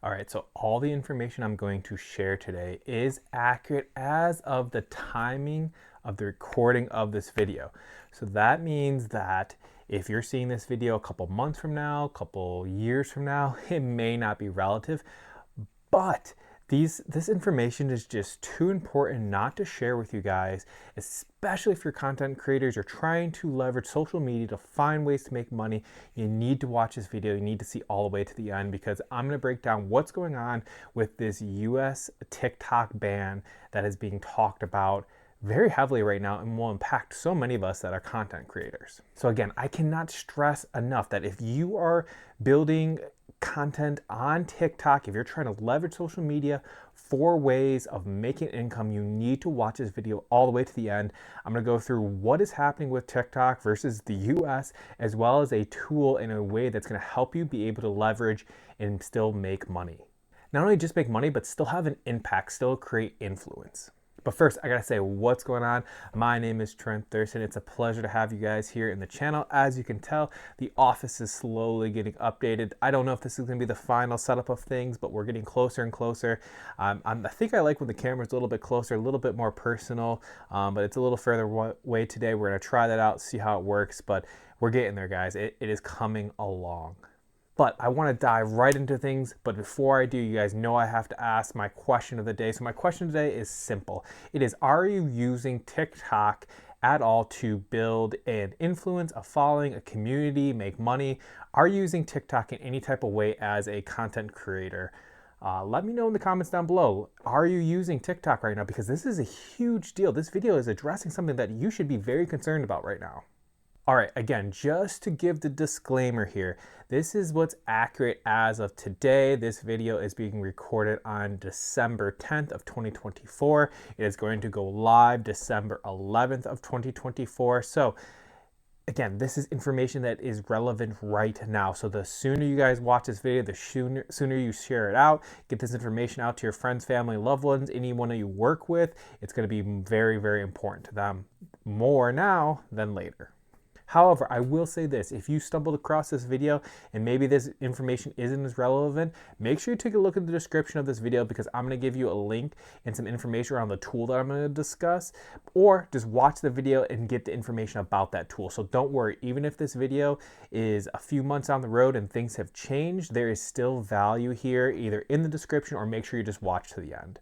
All right, so all the information I'm going to share today is accurate as of the timing of the recording of this video. So that means that if you're seeing this video a couple months from now, a couple years from now, it may not be relative, but this information is just too important not to share with you guys, especially if you're content creators, you're trying to leverage social media to find ways to make money. You need to watch this video. You need to see all the way to the end because I'm going to break down what's going on with this US TikTok ban that is being talked about very heavily right now and will impact so many of us that are content creators. So again, I cannot stress enough that if you are building content on TikTok, if you're trying to leverage social media for ways of making income, you need to watch this video all the way to the end. I'm going to go through what is happening with TikTok versus the US, as well as a tool in a way that's going to help you be able to leverage and still make money. Not only just make money, but still have an impact, still create influence. But first, I gotta say what's going on. My name is Trent Thurston. It's a pleasure to have you guys here in the channel. As you can tell, the office is slowly getting updated. I don't know if this is gonna be the final setup of things, but we're getting closer and closer. I think I like when the camera's a little bit closer, a little bit more personal, but it's a little further away today. We're gonna try that out, see how it works, but we're getting there, guys. It is coming along. But I want to dive right into things. But before I do, you guys know I have to ask my question of the day. So my question today is simple. It is, are you using TikTok at all to build an influence, a following, a community, make money? Are you using TikTok in any type of way as a content creator? Let me know in the comments down below. Are you using TikTok right now? Because this is a huge deal. This video is addressing something that you should be very concerned about right now. All right, again, just to give the disclaimer here, this is what's accurate as of today. This video is being recorded on December 10th of 2024. It is going to go live December 11th of 2024. So again, this is information that is relevant right now. So the sooner you guys watch this video, the sooner you share it out, get this information out to your friends, family, loved ones, anyone that you work with. It's going to be very, very important to them, more now than later. However, I will say this, if you stumbled across this video and maybe this information isn't as relevant, make sure you take a look at the description of this video because I'm going to give you a link and some information around the tool that I'm going to discuss, or just watch the video and get the information about that tool. So don't worry, even if this video is a few months down the road and things have changed, there is still value here either in the description or make sure you just watch to the end.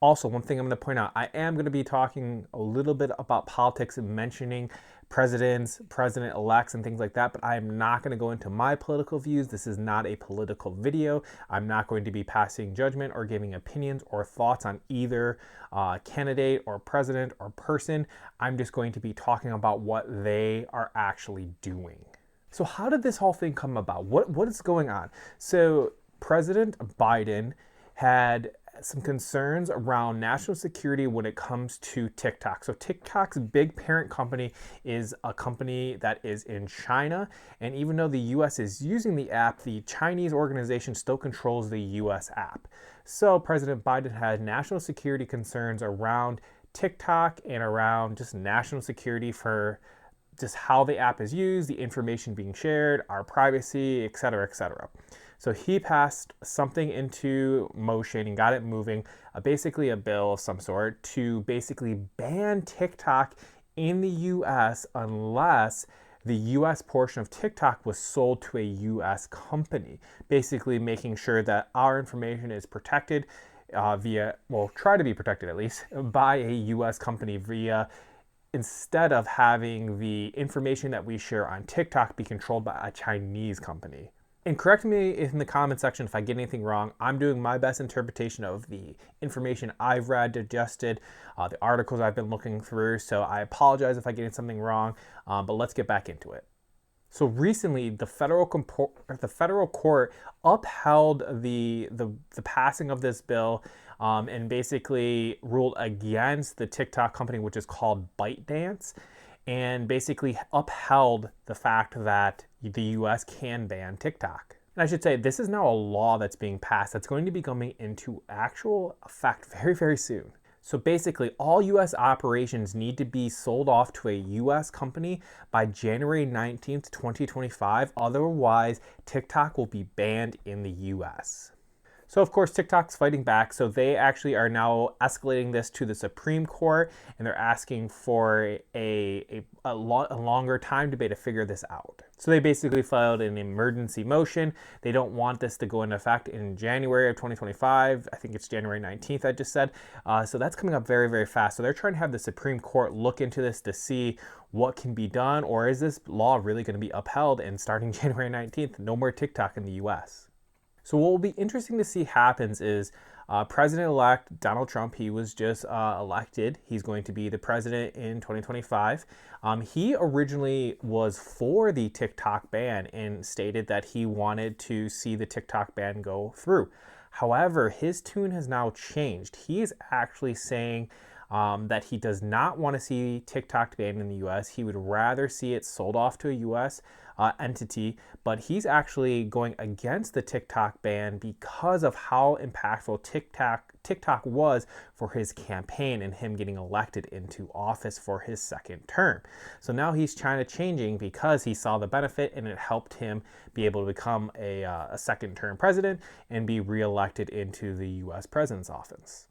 Also, one thing I'm going to point out, I am going to be talking a little bit about politics and mentioning presidents, president-elects, and things like that, but I am not going to go into my political views. This is not a political video. I'm not going to be passing judgment or giving opinions or thoughts on either candidate or president or person. I'm just going to be talking about what they are actually doing. So how did this whole thing come about? What is going on? So President Biden had some concerns around national security when it comes to TikTok. So TikTok's big parent company is a company that is in China. And even though the US is using the app, the Chinese organization still controls the US app. So President Biden had national security concerns around TikTok and around just national security for just how the app is used, the information being shared, our privacy, et cetera, et cetera. So he passed something into motion and got it moving, basically a bill of some sort to basically ban TikTok in the US unless the US portion of TikTok was sold to a US company, basically making sure that our information is protected try to be protected at least, by a US company instead of having the information that we share on TikTok be controlled by a Chinese company. And correct me in the comment section if I get anything wrong. I'm doing my best interpretation of the information I've read, digested, the articles I've been looking through. So I apologize if I get something wrong, but let's get back into it. So recently, the federal court upheld the passing of this bill and basically ruled against the TikTok company, which is called ByteDance, and basically upheld the fact that the US can ban TikTok. And I should say, this is now a law that's being passed that's going to be coming into actual effect very, very soon. So basically, all US operations need to be sold off to a US company by January 19th, 2025. Otherwise, TikTok will be banned in the US. So of course, TikTok's fighting back. So they actually are now escalating this to the Supreme Court, and they're asking for a longer time debate to figure this out. So they basically filed an emergency motion. They don't want this to go into effect in January of 2025. I think it's January 19th, I just said. So that's coming up very, very fast. So they're trying to have the Supreme Court look into this to see what can be done, or is this law really going to be upheld, and starting January 19th, no more TikTok in the US. So what will be interesting to see happens is President-elect Donald Trump, he was just elected. He's going to be the president in 2025. He originally was for the TikTok ban and stated that he wanted to see the TikTok ban go through. However, his tune has now changed. He is actually saying that he does not want to see TikTok banned in the US. He would rather see it sold off to a US entity, but he's actually going against the TikTok ban because of how impactful TikTok was for his campaign and him getting elected into office for his second term. So now he's trying to changing because he saw the benefit and it helped him be able to become a second term president and be reelected into the US president's office.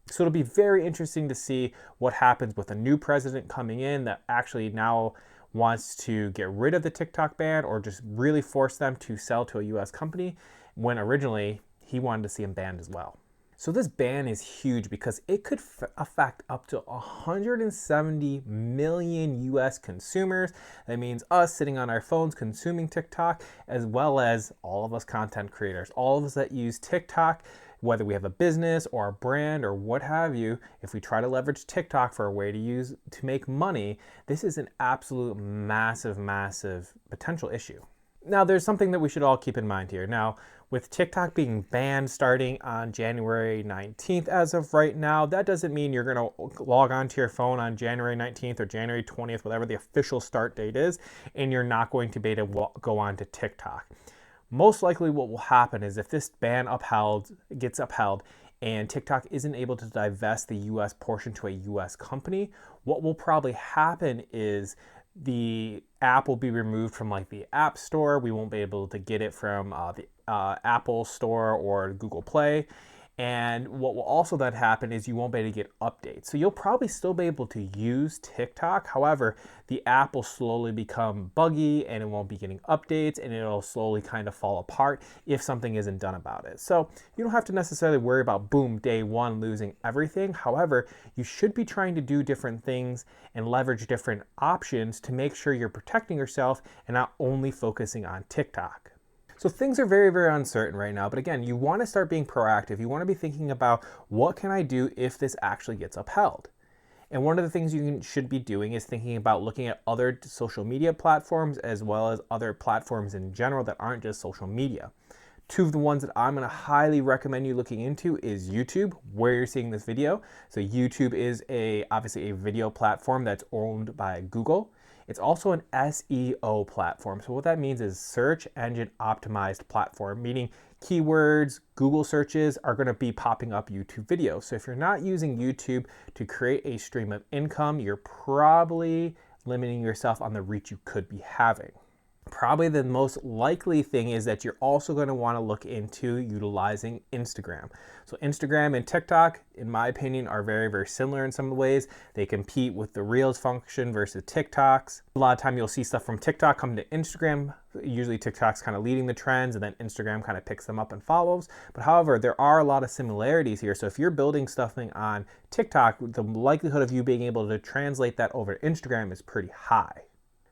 So it'll be very interesting to see what happens with a new president coming in that actually now wants to get rid of the TikTok ban or just really force them to sell to a US company when originally he wanted to see them banned as well. So this ban is huge because it could affect up to 170 million US consumers. That means us sitting on our phones consuming TikTok, as well as all of us content creators, all of us that use TikTok, whether we have a business or a brand or what have you. If we try to leverage TikTok for a way to make money, this is an absolute massive potential issue. Now, there's something that we should all keep in mind here. Now, with TikTok being banned starting on January 19th as of right now, that doesn't mean you're going to log onto your phone on January 19th or January 20th, whatever the official start date is, and you're not going to be able to go on to TikTok. Most likely what will happen is if this ban gets upheld and TikTok isn't able to divest the US portion to a US company, what will probably happen is the app will be removed from like the App Store. We won't be able to get it from the Apple Store or Google Play. And what will also then happen is you won't be able to get updates. So you'll probably still be able to use TikTok. However, the app will slowly become buggy and it won't be getting updates and it'll slowly kind of fall apart if something isn't done about it. So you don't have to necessarily worry about boom, day one, losing everything. However, you should be trying to do different things and leverage different options to make sure you're protecting yourself and not only focusing on TikTok. So things are very, very uncertain right now. But again, you want to start being proactive. You want to be thinking about what can I do if this actually gets upheld? And one of the things you should be doing is thinking about looking at other social media platforms as well as other platforms in general that aren't just social media. Two of the ones that I'm going to highly recommend you looking into is YouTube, where you're seeing this video. So YouTube is obviously a video platform that's owned by Google. It's also an SEO platform. So what that means is search engine optimized platform, meaning keywords, Google searches are going to be popping up YouTube videos. So if you're not using YouTube to create a stream of income, you're probably limiting yourself on the reach you could be having. Probably the most likely thing is that you're also going to want to look into utilizing Instagram. So Instagram and TikTok, in my opinion, are very, very similar in some of the ways. They compete with the Reels function versus TikToks. A lot of time you'll see stuff from TikTok come to Instagram. Usually TikTok's kind of leading the trends and then Instagram kind of picks them up and follows. But however, there are a lot of similarities here. So if you're building something on TikTok, the likelihood of you being able to translate that over to Instagram is pretty high.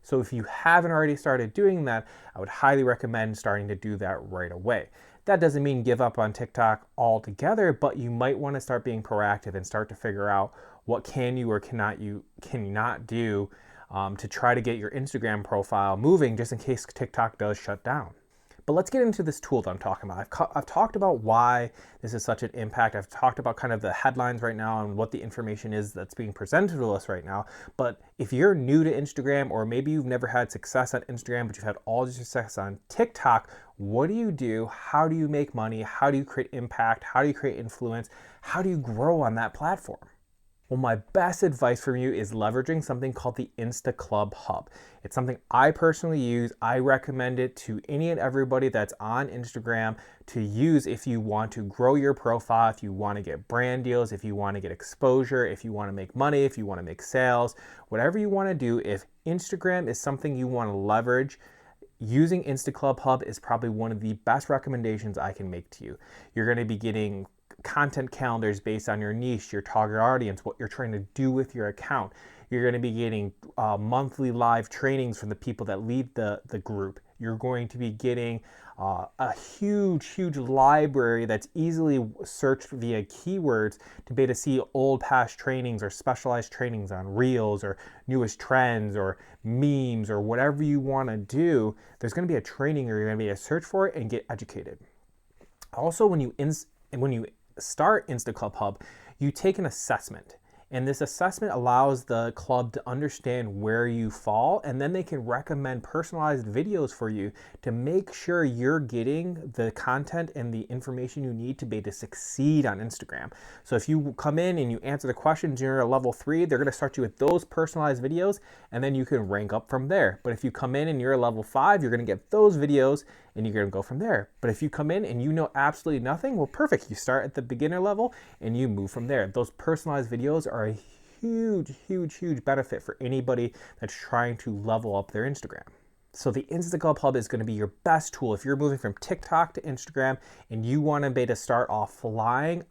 So if you haven't already started doing that, I would highly recommend starting to do that right away. That doesn't mean give up on TikTok altogether, but you might want to start being proactive and start to figure out what can you or cannot do to try to get your Instagram profile moving just in case TikTok does shut down. But let's get into this tool that I'm talking about. I've talked about why this is such an impact. I've talked about kind of the headlines right now and what the information is that's being presented to us right now. But if you're new to Instagram, or maybe you've never had success on Instagram, but you've had all this success on TikTok, what do you do? How do you make money? How do you create impact? How do you create influence? How do you grow on that platform? Well, my best advice from you is leveraging something called the Insta Club Hub. It's something I personally use. I recommend it to any and everybody that's on Instagram to use if you want to grow your profile, if you want to get brand deals, if you want to get exposure, if you want to make money, if you want to make sales, whatever you want to do. If Instagram is something you want to leverage, using Insta Club Hub is probably one of the best recommendations I can make to you. You're going to be getting content calendars based on your niche, your target audience, what you're trying to do with your account. You're going to be getting monthly live trainings from the people that lead the group. You're going to be getting a huge library that's easily searched via keywords to be able to see old past trainings or specialized trainings on reels or newest trends or memes or whatever you want to do. There's going to be a training or you're going to be able to search for it and get educated. Also, when you start Insta Club Hub, you take an assessment. And this assessment allows the club to understand where you fall, and then they can recommend personalized videos for you to make sure you're getting the content and the information you need to be able to succeed on Instagram. So if you come in and you answer the questions, you're a level 3, they're going to start you with those personalized videos, and then you can rank up from there. But if you come in and you're a level 5, you're going to get those videos and you're going to go from there. But if you come in and you know absolutely nothing, well, perfect. You start at the beginner level and you move from there. Those personalized videos are a huge benefit for anybody that's trying to level up their Instagram. So the Insta Club Hub is going to be your best tool. If you're moving from TikTok to Instagram and you want to be to start off flying,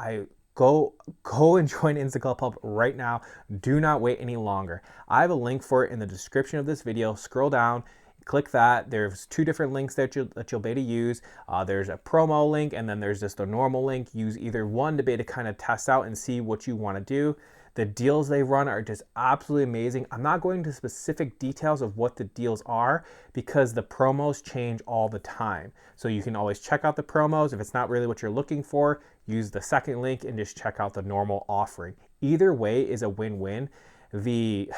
go and join Insta Club Hub right now. Do not wait any longer. I have a link for it in the description of this video. Scroll down, click that. There's 2 different links that you'll be able to use. There's a promo link and then there's just a normal link. Use either one to be able to kind of test out and see what you want to do. The deals they run are just absolutely amazing. I'm not going into specific details of what the deals are because the promos change all the time. So you can always check out the promos. If it's not really what you're looking for, use the second link and just check out the normal offering. Either way is a win-win. The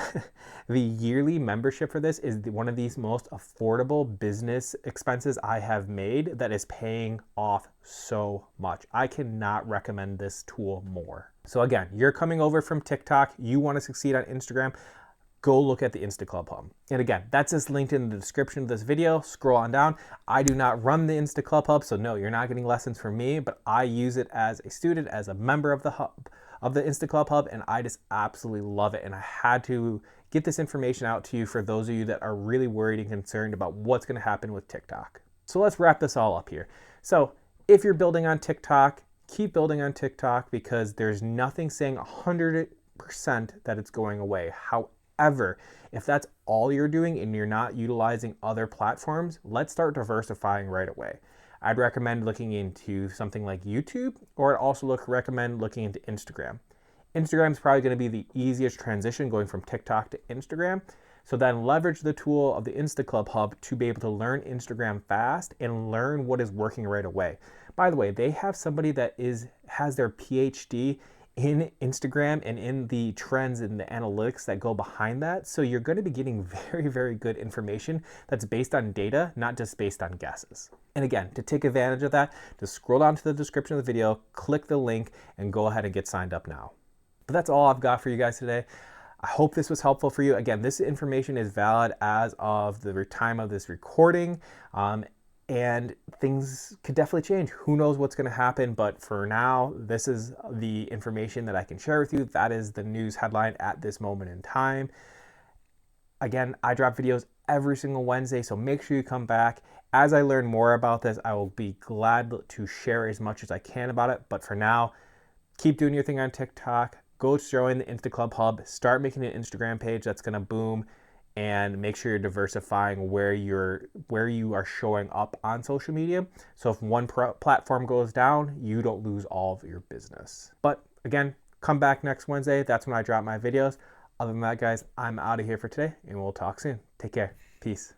yearly membership for this is one of these most affordable business expenses I have made that is paying off so much. I cannot recommend this tool more. So again, you're coming over from TikTok, you want to succeed on Instagram, go look at the Insta Club Hub. And again, that's just linked in the description of this video. Scroll on down. I do not run the Insta Club Hub, so no, you're not getting lessons from me, but I use it as a student, as a member of the hub, of the Insta Club Hub, and I just absolutely love it. And I had to get this information out to you for those of you that are really worried and concerned about what's going to happen with TikTok. So let's wrap this all up here. So if you're building on TikTok, keep building on TikTok because there's nothing saying 100% that it's going away. However, if that's all you're doing and you're not utilizing other platforms, let's start diversifying right away. I'd recommend looking into something like YouTube, or I'd also recommend looking into Instagram. Instagram is probably going to be the easiest transition going from TikTok to Instagram. So then leverage the tool of the Insta Club Hub to be able to learn Instagram fast and learn what is working right away. By the way, they have somebody that has their PhD in Instagram and in the trends and the analytics that go behind that. So you're going to be getting very good information that's based on data, not just based on guesses. And again, to take advantage of that, just scroll down to the description of the video, click the link, and go ahead and get signed up now. But that's all I've got for you guys today. I hope this was helpful for you. Again, this information is valid as of the time of this recording. And things could definitely change. Who knows what's going to happen, but for now, this is the information that I can share with you. That is the news headline at this moment in time. Again, I drop videos every single Wednesday, so make sure you come back. As I learn more about this, I will be glad to share as much as I can about it. But for now, keep doing your thing on TikTok. Go join the Insta Club Hub. Start making an Instagram page that's going to boom. And make sure you're diversifying where you are showing up on social media. So if one platform goes down, you don't lose all of your business. But again, come back next Wednesday. That's when I drop my videos. Other than that, guys, I'm out of here for today, and we'll talk soon. Take care. Peace.